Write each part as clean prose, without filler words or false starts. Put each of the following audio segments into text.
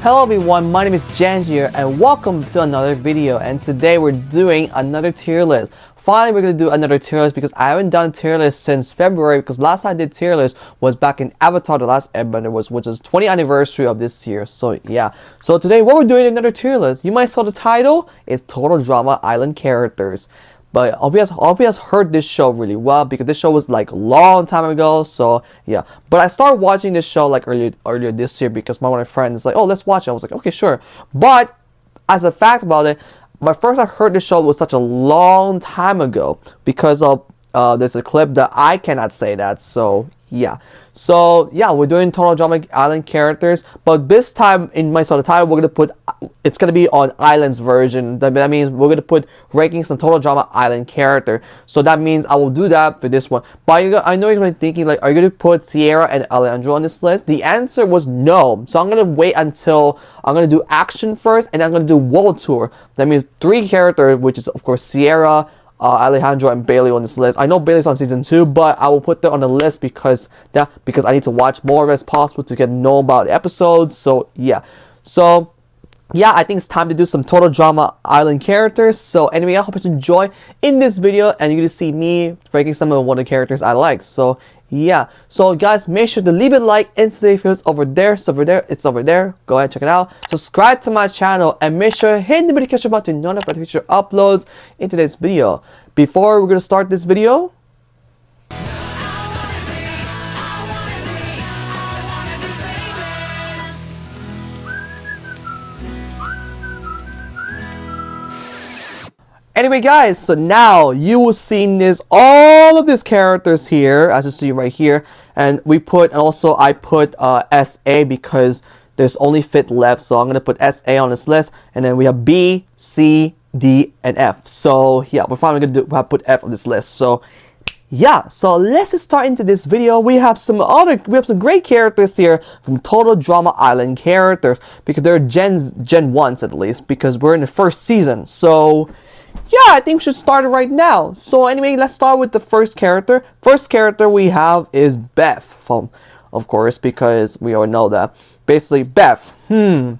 Hello everyone, my name is Jan here and welcome to another video, and today we're doing another tier list. Finally we're going to do another tier list because I haven't done tier list since February, because last time I did tier list was back in Avatar The Last Airbender, which is 20th anniversary of this year. So yeah, so today what we're doing another tier list. You might saw the title, it's Total Drama Island Characters. But obviously heard this show really well because this show was like a long time ago. So yeah, but I started watching this show like earlier this year because one of my friends like, oh, let's watch it. I was like, okay, sure. But as a fact about it, I heard this show was such a long time ago because of there's a clip that I cannot say that. So yeah, we're doing Total Drama Island Characters, but this time in my sort of title, we're gonna put it's gonna be on Islands version. That means we're gonna put rankings on Total Drama Island Character. So that means I will do that for this one. But I know you're gonna be thinking like, are you gonna put Sierra and Alejandro on this list? The answer was no. So I'm gonna wait until I'm gonna do action first, and I'm gonna do world tour. That means 3 characters, which is of course Sierra, Alejandro, and Bailey on this list. I know Bailey's on season 2, but I will put them on the list because I need to watch more of it as possible to get to know about the episodes. So yeah, I think it's time to do some Total Drama Island characters. So anyway, I hope you enjoy in this video, and you're gonna see me ranking some of the characters I like. So yeah, so guys, make sure to leave a like and say if it's over there. It's over there. Go ahead and check it out. Subscribe to my channel and make sure to hit the notification button to notify the future uploads in today's video. Before we're gonna start this video, anyway guys, so now you will see all of these characters here, as you see right here, and I put SA because there's only fit left, so I'm gonna put SA on this list, and then we have B, C, D, and F. So yeah, we're finally gonna put F on this list. So yeah, so let's just start into this video. We have some great characters here from Total Drama Island Characters because they're Gen 1s at least, because we're in the first season. So yeah, I think we should start it right now. So anyway, let's start with the first character. First character we have is Beth, of course, because we all know that. Basically, Beth. She's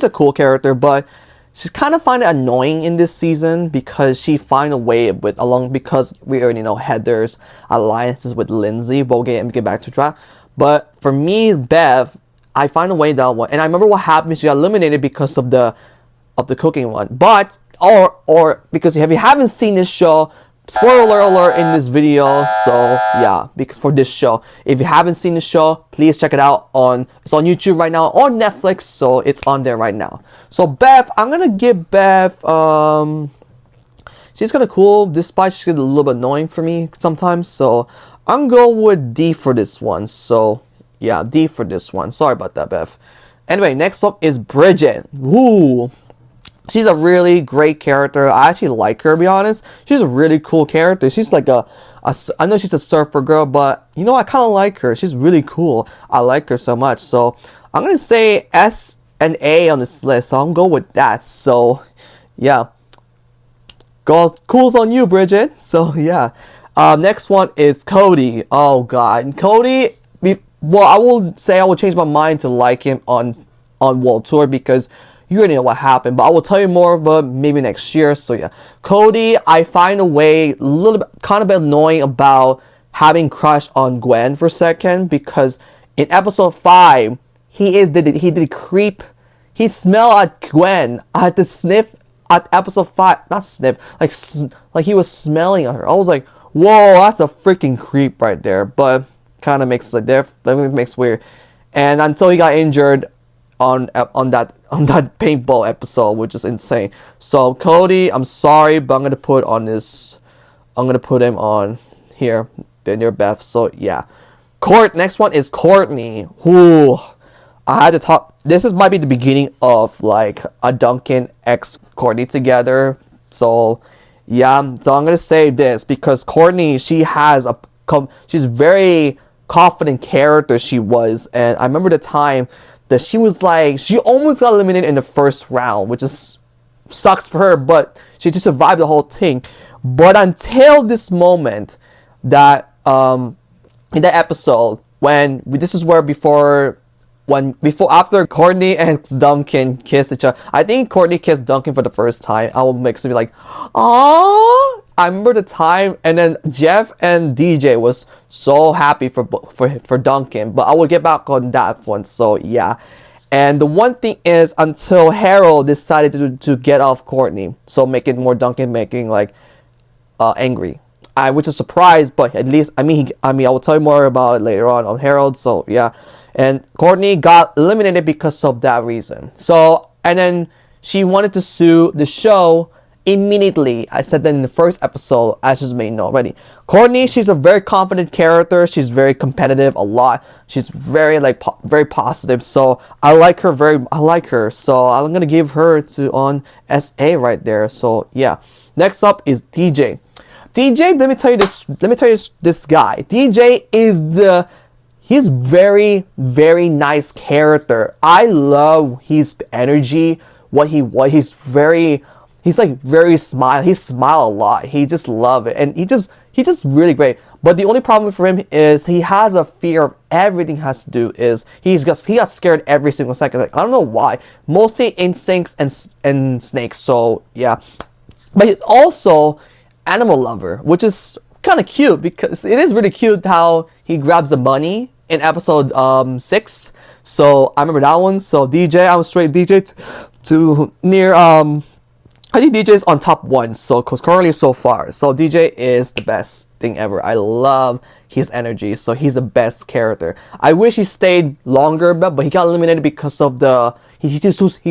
a cool character, but she's kind of find it annoying in this season because she find a way because we already know Heather's alliances with Lindsay. But we'll get back to that. But for me, Beth, I find a way that one, and I remember what happened. She got eliminated because of the cooking one, but or because if you haven't seen this show, spoiler alert in this video. So yeah, because for this show, if you haven't seen the show, please check it out. It's on YouTube right now, on Netflix, so it's on there right now. So Beth, I'm gonna give Beth she's kind of cool, despite she's a little bit annoying for me sometimes. So I'm going with D for this one. So yeah, D for this one. Sorry about that, Beth. Anyway, next up is Bridget. Woo! She's a really great character. I actually like her, to be honest. She's a really cool character. She's like I know she's a surfer girl, but you know, I kind of like her. She's really cool. I like her so much. So I'm going to say S and A on this list. So I'm going to go with that. So yeah. Cool's on you, Bridget. So yeah. Next one is Cody. Oh God. Cody, well, I will change my mind to like him on World Tour because you already know what happened, but I will tell you more about maybe next year. So yeah, Cody, I find a way a little bit kind of annoying about having crush on Gwen for a second, because in episode 5 he did creep. He smelled at Gwen. I had to sniff at episode 5, not sniff, like he was smelling at her. I was like, whoa, that's a freaking creep right there. But kind of makes like that makes weird. And until he got injured on that paintball episode, which is insane. So Cody, I'm sorry, but I'm gonna put him on here near Beth. So yeah, next one is Courtney. Who I had to talk. Might be the beginning of like a Duncan x Courtney together. So yeah, so I'm gonna say this because Courtney, she's very confident character she was, and I remember the time that she almost got eliminated in the first round, which is sucks for her, but she just survived the whole thing. But until this moment in that episode, this is where before after Courtney and Duncan kissed each other. I think Courtney kissed Duncan for the first time. I will make me like, "Aww." I remember the time, and then Jeff and DJ was so happy for Duncan, but I will get back on that one. So yeah. And the one thing is, until Harold decided to get off Courtney, so making more Duncan making like angry. Which is a surprise, but at least I mean I will tell you more about it later on Harold. So yeah, and Courtney got eliminated because of that reason. So and then she wanted to sue the show immediately. I said that in the first episode, as you may know already. Courtney, she's a very confident character. She's very competitive a lot. She's very very positive. So I like her. So I'm gonna give her on SA right there. So yeah. Next up is DJ. DJ, let me tell you this guy. DJ is he's very, very nice character. I love his energy. He's like very smile. He smile a lot. He just love it, and he just really great. But the only problem for him is he has a fear of everything has to do is he got scared every single second. Like, I don't know why. Mostly insects and snakes. So yeah, but he's also animal lover, which is kind of cute because it is really cute how he grabs the money in episode 6. So I remember that one. So DJ, I was straight DJ to near I think DJ is on top 1, so currently so far. So DJ is the best thing ever. I love his energy, so he's the best character. I wish he stayed longer, but he got eliminated because of he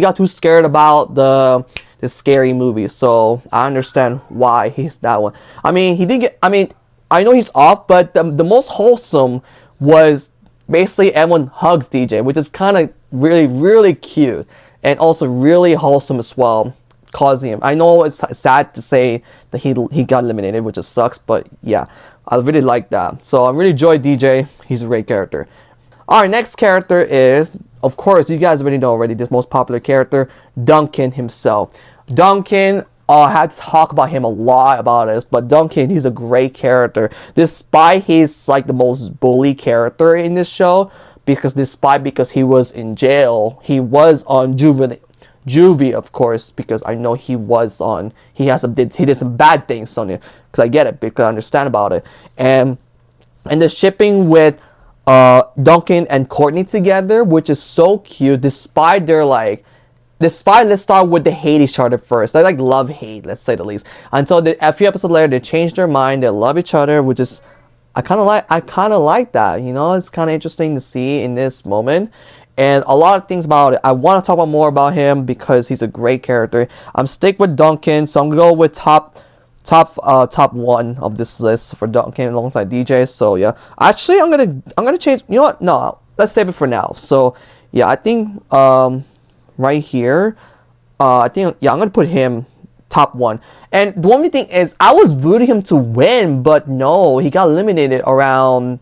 got too scared about the scary movie. So I understand why he's that one. I mean, I know he's off, but the most wholesome was basically everyone hugs DJ, which is kind of really, really cute and also really wholesome as well. Causing him. I know it's sad to say that he got eliminated, which just sucks, but yeah, I really like that. So I really enjoy DJ. He's a great character. Our next character is, of course, you guys already know already, this most popular character, Duncan himself. Duncan, I had to talk about him a lot about this, but Duncan, he's a great character. Despite he's like the most bully character in this show, because he was in jail, he was on Juvie, of course, because I know he did some bad things on it, because I get it, because I understand about it, and the shipping with Duncan and Courtney together, which is so cute, despite let's start with the hate each other first. I like love hate, let's say the least, until a few episodes later they changed their mind, they love each other, which is I kind of like that, you know. It's kind of interesting to see in this moment. And a lot of things about it. I want to talk about more about him because he's a great character. I'm stick with Duncan, so I'm gonna go with top 1 of this list for Duncan alongside DJ. So yeah, actually I'm gonna change. You know what? No, let's save it for now. So yeah, I think right here, I think yeah, I'm gonna put him top 1. And the only thing is, I was rooting him to win, but no, he got eliminated around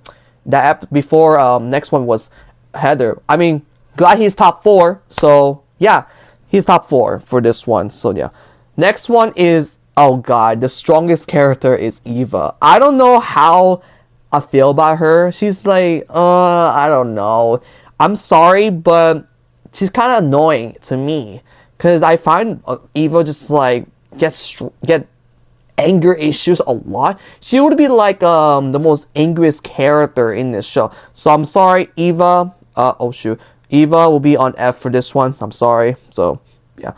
that before. Next one was Heather. I mean, glad he's top 4. So yeah, he's top 4 for this one. So yeah, next one is, oh god, the strongest character is Eva. I don't know how I feel about her. She's like, I don't know. I'm sorry, but she's kind of annoying to me because I find Eva just like get anger issues a lot. She would be like the most angriest character in this show. So I'm sorry, Eva. Oh shoot, Eva will be on F for this one. I'm sorry. So yeah,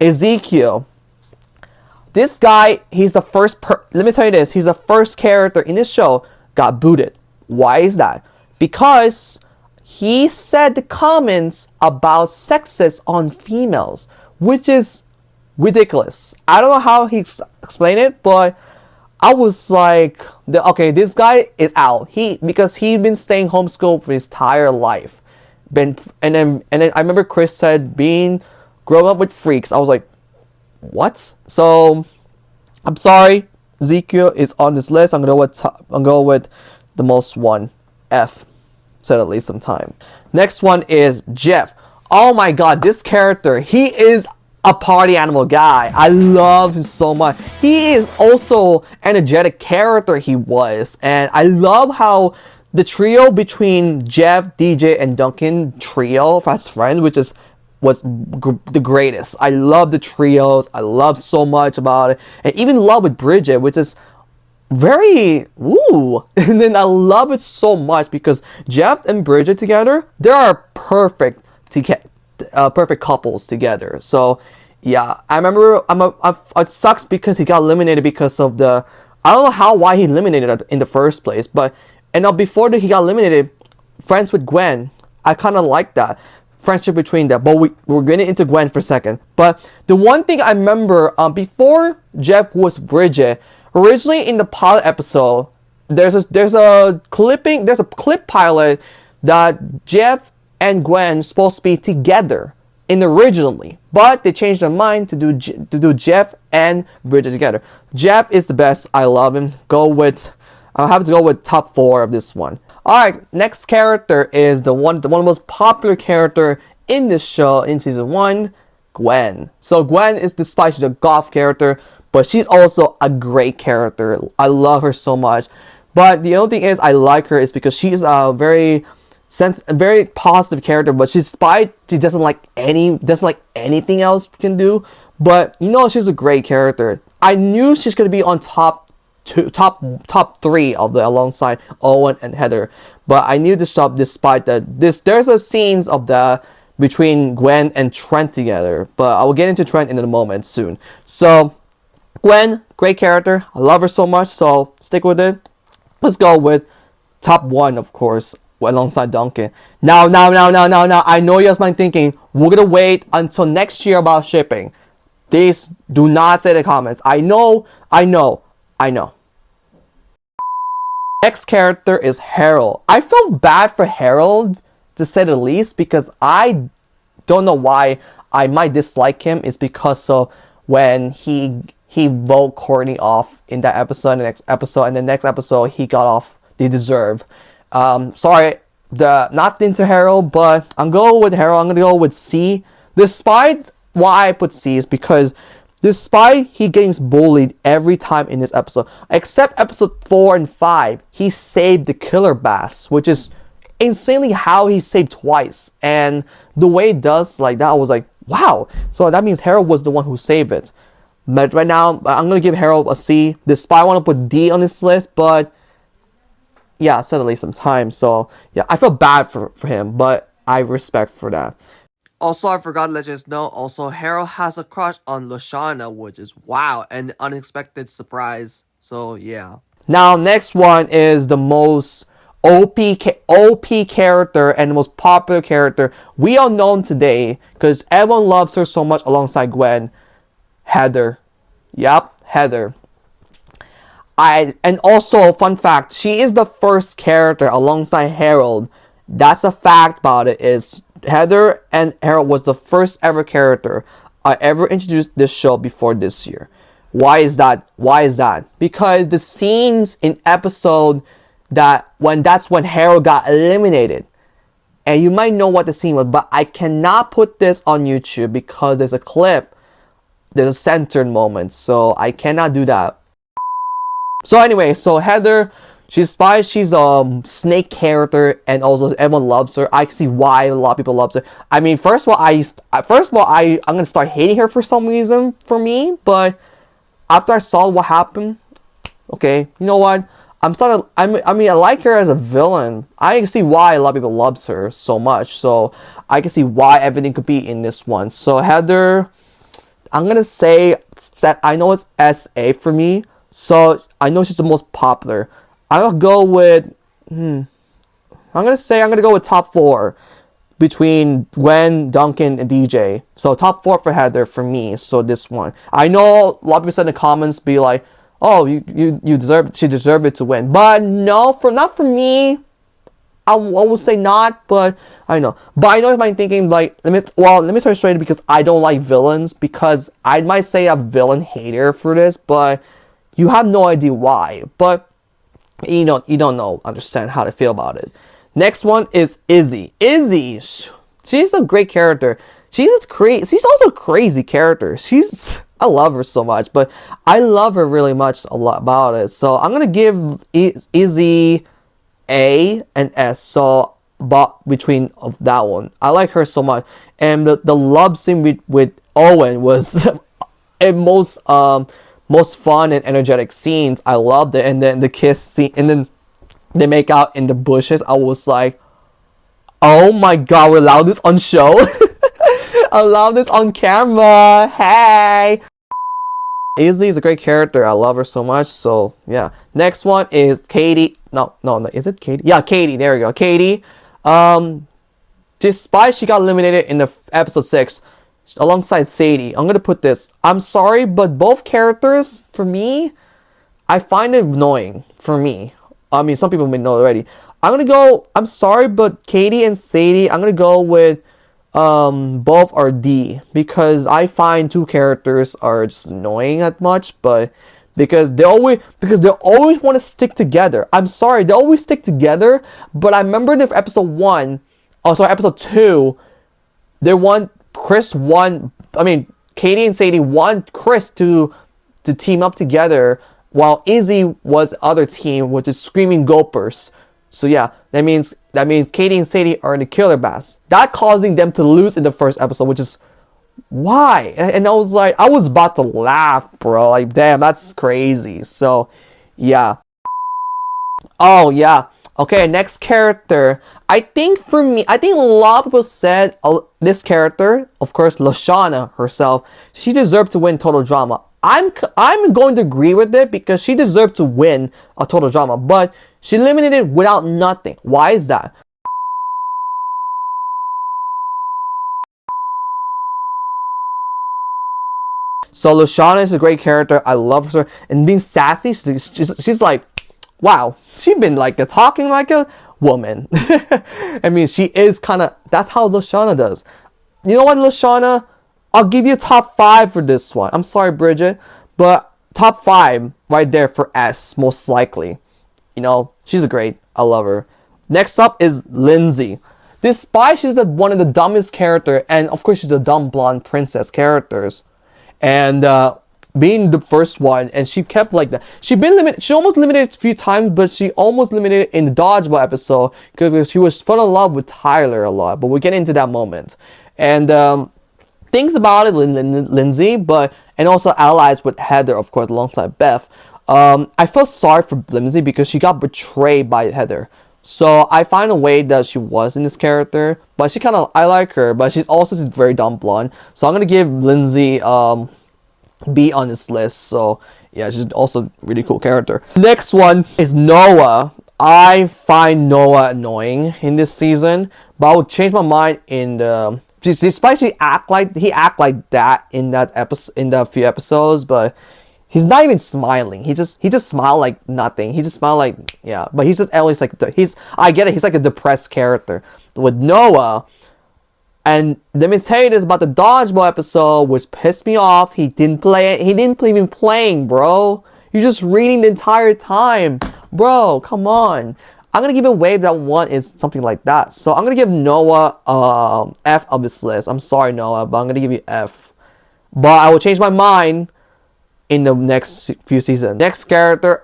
Ezekiel. This guy, he's the first. Let me tell you this. He's the first character in this show got booted. Why is that? Because he said the comments about sexist on females, which is ridiculous. I don't know how he explained it, but I was like, okay, this guy is out. Because he's been staying homeschooled for his entire life. And then I remember Chris said growing up with freaks. I was like, what? So I'm sorry, Ezekiel is on this list. I'm gonna go with the most one, F. Said at least some time. Next one is Jeff. Oh my god, this character, he is a party animal guy. I love him so much. He is also energetic character he was, and I love how the trio between Jeff, DJ, and Duncan trio as friends, was the greatest. I love the trios. I love so much about it, and even love with Bridget, which is very ooh. And then I love it so much because Jeff and Bridget together, they are perfect perfect couples together. So yeah, I remember it sucks because he got eliminated because of the, I don't know why he eliminated in the first place, but and now before he got eliminated, friends with Gwen, I kind of like that friendship between them. But we're getting into Gwen for a second. But the one thing I remember before Jeff was Bridget, originally in the pilot episode, there's a clip pilot that Jeff and Gwen supposed to be together originally, but they changed their mind to do Jeff and Bridget together. Jeff is the best. I love him. I'll have to go with top 4 of this one. Alright, next character is the one of the most popular character in this show in season 1, Gwen. So Gwen is, despite she's a goth character, but she's also a great character. I love her so much. But the only thing is I like her is because she's a very positive character, but she doesn't like anything else can do. But she's a great character. I knew she's gonna be on top 3 of the alongside Owen and Heather, but I knew this job despite that there's a scenes of the between Gwen and Trent together, but I will get into Trent in a moment soon. So Gwen, great character. I love her so much, so stick with it. Let's go with top 1, of course, alongside Duncan. Now, I know you guys might thinking, we're gonna wait until next year about shipping. Please do not say the comments. I know. Next character is Harold. I feel bad for Harold, to say the least, because I don't know why I might dislike him. It's because of when he voted Courtney off in that episode, and the next episode he got off the deserve. Sorry, not into Harold, but I'm going with Harold. I'm gonna go with C. Despite why I put C is because despite he getting bullied every time in this episode, except episode 4 and 5, he saved the killer bass, which is insanely how he saved twice. And the way it does like that, I was like, wow. So that means Harold was the one who saved it. But right now, I'm going to give Harold a C. Despite I want to put D on this list, but yeah, certainly some time. So yeah, I feel bad for him, but I respect for that. Also, I forgot to let you guys know, also, Harold has a crush on Lashana, which is, wow, an unexpected surprise. So, yeah. Now, next one is the most OP character and the most popular character we all know today, because everyone loves her so much alongside Gwen. Heather. Yep, Heather. And also, fun fact, she is the first character alongside Harold. That's a fact about it, is Heather and Harold was the first ever character I ever introduced this show before this year. Why is that? Because the scenes in episode that's when Harold got eliminated. And you might know what the scene was, but I cannot put this on YouTube because there's a censored moment, so I cannot do that. So anyway, so Heather, she's a snake character, and also everyone loves her. I can see why a lot of people loves her. I mean, first of all, I'm gonna start hating her for some reason for me, but after I saw what happened, okay, you know what? I like her as a villain. I can see why a lot of people loves her so much. So I can see why everything could be in this one. So Heather, I'm gonna say I know it's SA for me. So I know she's the most popular. I'm gonna go with I'm gonna go with top 4 between Gwen, Duncan, and DJ. So top 4 for Heather for me. So this one, I know a lot of people said in the comments be like, oh, she deserved it to win, but no, not for me. I will say not, but I know. But I know you might thinking like, let me start straight, because I don't like villains, because I might say a villain hater for this, but you have no idea why. But you don't understand how to feel about it. Next one is Izzy. Izzy, she's a great character. She's also a crazy character. I love her so much, but I love her really much a lot about it. So I'm gonna give Izzy A and S. So but between of that one, I like her so much. And the love scene with Owen was a most fun and energetic scenes. I loved it. And then the kiss scene, and then they make out in the bushes. I was like, oh my god, we allow this on show. Allow this on camera. Hey. Izzy is a great character. I love her so much. So yeah. Next one is Katie. No. Is it Katie? Yeah, Katie. There we go. Katie. Despite she got eliminated in the episode 6 alongside Sadie, I'm gonna put this. I'm sorry, but both characters, for me, I find it annoying. For me, I mean, some people may know already. I'm sorry, but Katie and Sadie, I'm gonna go with both are D, because I find two characters are just annoying that much, but because they always want to stick together. I'm sorry, they always stick together, but I remember in episode 2, Katie and Sadie want Chris to team up together, while Izzy was the other team, which is Screaming Gulpers. So yeah, that means Katie and Sadie are in the Killer Bass. That causing them to lose in the first episode, which is why. And I was like, I was about to laugh, bro. Like, damn, that's crazy. So yeah. Oh yeah. Okay, next character. I think for me, a lot of people said this character, of course, Lashana herself, she deserved to win Total Drama. I'm going to agree with it, because she deserved to win a Total Drama, but she eliminated without nothing. Why is that? So Lashana is a great character. I love her, and being sassy, she's like, wow, she's been like talking like a woman. I mean, she is kind of, that's how Lashana does. You know what, Lashana? I'll give you a top 5 for this one. I'm sorry, Bridget, but top 5 right there for S, most likely. You know, she's great. I love her. Next up is Lindsay. Despite she's one of the dumbest character, and of course she's the dumb blonde princess characters, and being the first one, and she kept like that. She almost limited a few times, but she almost limited in the dodgeball episode because she was fell in love with Tyler a lot. But we'll get into that moment. And things about it, Lindsay, and also allies with Heather, of course, alongside Beth. I felt sorry for Lindsay because she got betrayed by Heather. So I find a way that she was in this character, but I like her, but she's also very dumb blonde. So I'm gonna give Lindsay B on this list. So yeah, she's also a really cool character. Next one is Noah. I find Noah annoying in this season, but I would change my mind in the. Despite he act like that in that episode, in the few episodes, but he's not even smiling. He just smiled like nothing. He just smiled like, yeah. But he's just at least like I get it. He's like a depressed character. With Noah, and let me tell you this about the dodgeball episode, which pissed me off. He didn't even playing, bro. You're just reading the entire time, bro. Come on. I'm gonna give a wave that one is something like that. So I'm gonna give Noah F of this list. I'm sorry, Noah, but I'm gonna give you F. But I will change my mind in the next few seasons. Next character,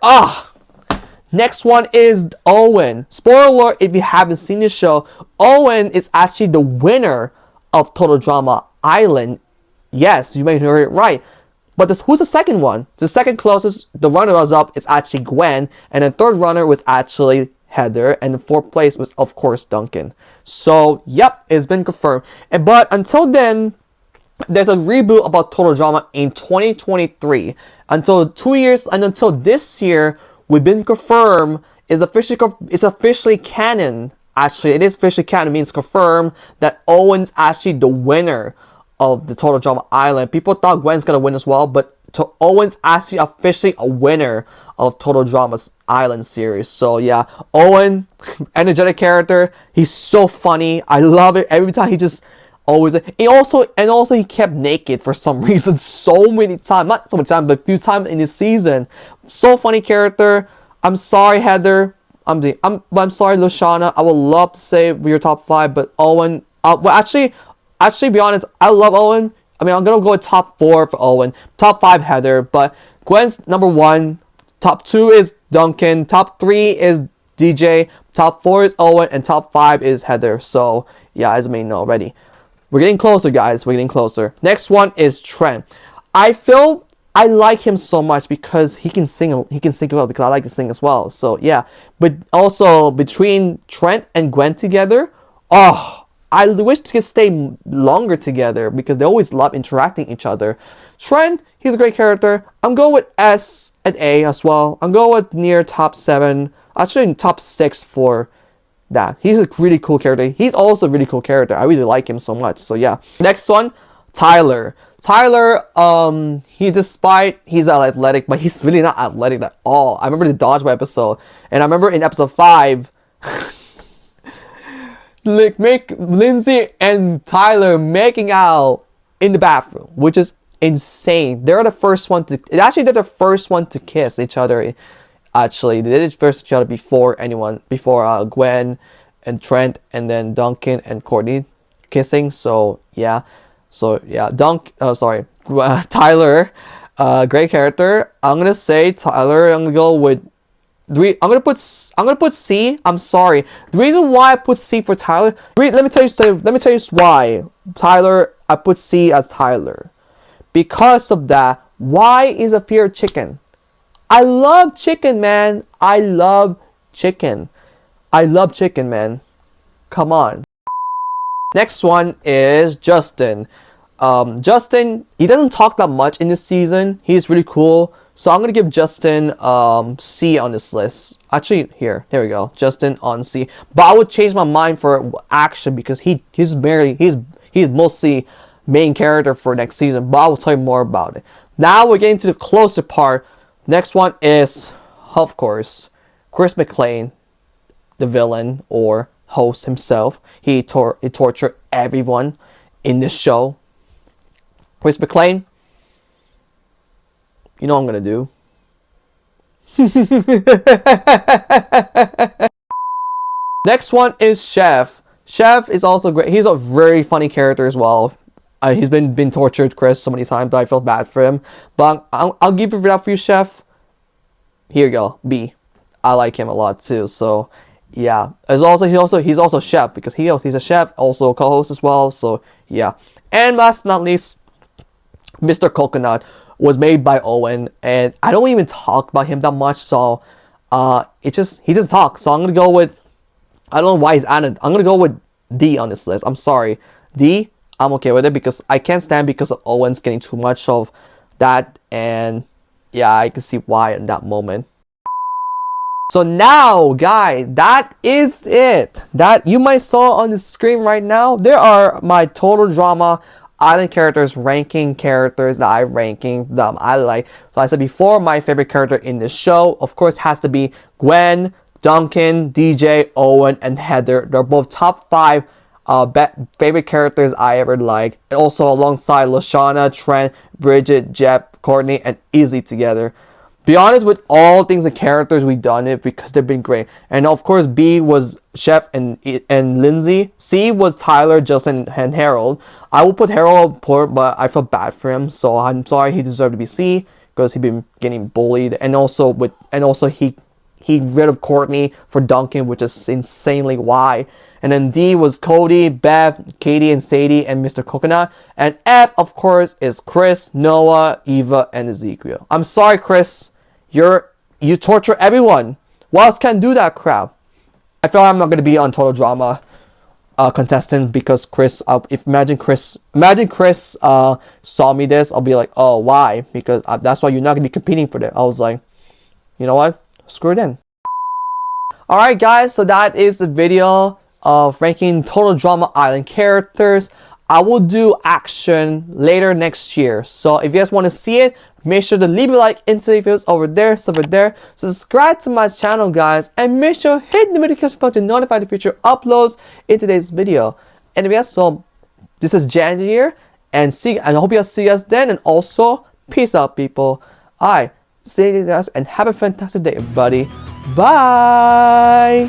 next one is Owen. Spoiler alert, if you haven't seen this show, Owen is actually the winner of Total Drama Island. Yes, you may hear it right. But who's the second one? The second closest, the runner-up is actually Gwen, and the third runner was actually Heather, and the fourth place was, of course, Duncan. So, yep, it's been confirmed. But until then, there's a reboot about Total Drama in 2023. Until 2 years, and until this year, we've been confirmed. It's officially canon. Actually, it is officially canon. It means confirmed that Owen's actually the winner of the Total Drama Island. People thought Gwen's gonna win as well, but Owen's actually officially a winner of Total Drama's Island series. So yeah, Owen, energetic character. He's so funny. I love it. Every time he just always. He kept naked for some reason so many times. Not so many times, but a few times in this season. So funny character. I'm sorry, Heather. I'm sorry, Lashana. I would love to say your top 5, but Owen. Actually, be honest, I love Owen. I mean, I'm gonna go with top 4 for Owen, top 5 Heather, but Gwen's number 1. Top 2 is Duncan. Top 3 is DJ, top 4 is Owen, and top 5 is Heather. So yeah, as you may know already. We're getting closer, guys. We're getting closer. Next one is Trent. I like him so much because he can sing. He can sing well because I like to sing as well. So yeah, but also between Trent and Gwen together, oh, I wish they could stay longer together because they always love interacting each other. Trent, he's a great character. I'm going with S and A as well. I'm going with near top 7, actually top 6 for that. He's a really cool character. He's also a really cool character. I really like him so much. So yeah. Next one, Tyler. Tyler, he's athletic, but he's really not athletic at all. I remember the dodgeball episode, and I remember in episode 5, like make Lindsay and Tyler making out in the bathroom, which is insane. They're the first one to kiss each other. Actually, they did it first each other before Gwen and Trent, and then Duncan and Courtney kissing. So yeah. Tyler, great character. I'm gonna say Tyler. I'm gonna go with I'm gonna put C. I'm sorry. The reason why I put C for Tyler. Let me tell you why. Tyler, I put C as Tyler. Because of that, why is a fear chicken? I love chicken, man. I love chicken, man. Come on. Next one is Justin. Justin, he doesn't talk that much in this season. He's really cool. So I'm going to give Justin C on this list. Actually, here we go. Justin on C. But I would change my mind for action because he's mostly main character for next season. But I will tell you more about it. Now we're getting to the closer part. Next one is, of course, Chris McLean, the villain or host himself. He tortured everyone in this show. Chris McLean, you know what I'm gonna do. Next one is Chef. Chef is also great. He's a very funny character as well. He's been tortured, Chris, so many times, but I felt bad for him. But I'll give it up for you, Chef. Here you go, B. I like him a lot too. So yeah, he's also chef because he's a chef, also co-host as well. So yeah, and last but not least, Mr. Coconut was made by Owen, and I don't even talk about him that much. So he doesn't talk. So I'm gonna go with, I don't know why he's added. I'm gonna go with D on this list. I'm sorry, D. I'm okay with it because I can't stand because of Owen's getting too much of that, and yeah, I can see why in that moment. So now, guys, that is it. That you might saw on the screen right now. There are my Total Drama Island characters, ranking characters that I'm ranking that I like. So I said before, my favorite character in this show, of course, has to be Gwen, Duncan, DJ, Owen, and Heather. They're both top 5 favorite characters I ever like. And also alongside Lashana, Trent, Bridget, Jep, Courtney, and Izzy together. Be honest with all things and characters we've done it because they've been great. And of course, B was Chef and Lindsay. C was Tyler, Justin, and Harold. I will put Harold up poor, but I feel bad for him, so I'm sorry. He deserved to be C because he's been getting bullied, and also he rid of Courtney for Duncan, which is insanely why. And then D was Cody, Beth, Katie, and Sadie, and Mr. Coconut. And F, of course, is Chris, Noah, Eva, and Ezekiel. I'm sorry, Chris. You torture everyone. Why else can't do that crap? I feel like I'm not gonna be on Total Drama contestant because Chris. Imagine Chris saw me this. I'll be like, oh, why? Because that's why you're not gonna be competing for that. I was like, you know what? Screw it in. All right, guys. So that is the video of ranking Total Drama Island characters. I will do action later next year. So if you guys want to see it, make sure to leave a like into the videos over there. Subscribe to my channel, guys, and make sure to hit the notification button to notify the future uploads in today's video. And if you guys, so this is Jan here, and I hope you guys see us then. And also, peace out, people. Alright, see you guys, and have a fantastic day, everybody. Bye.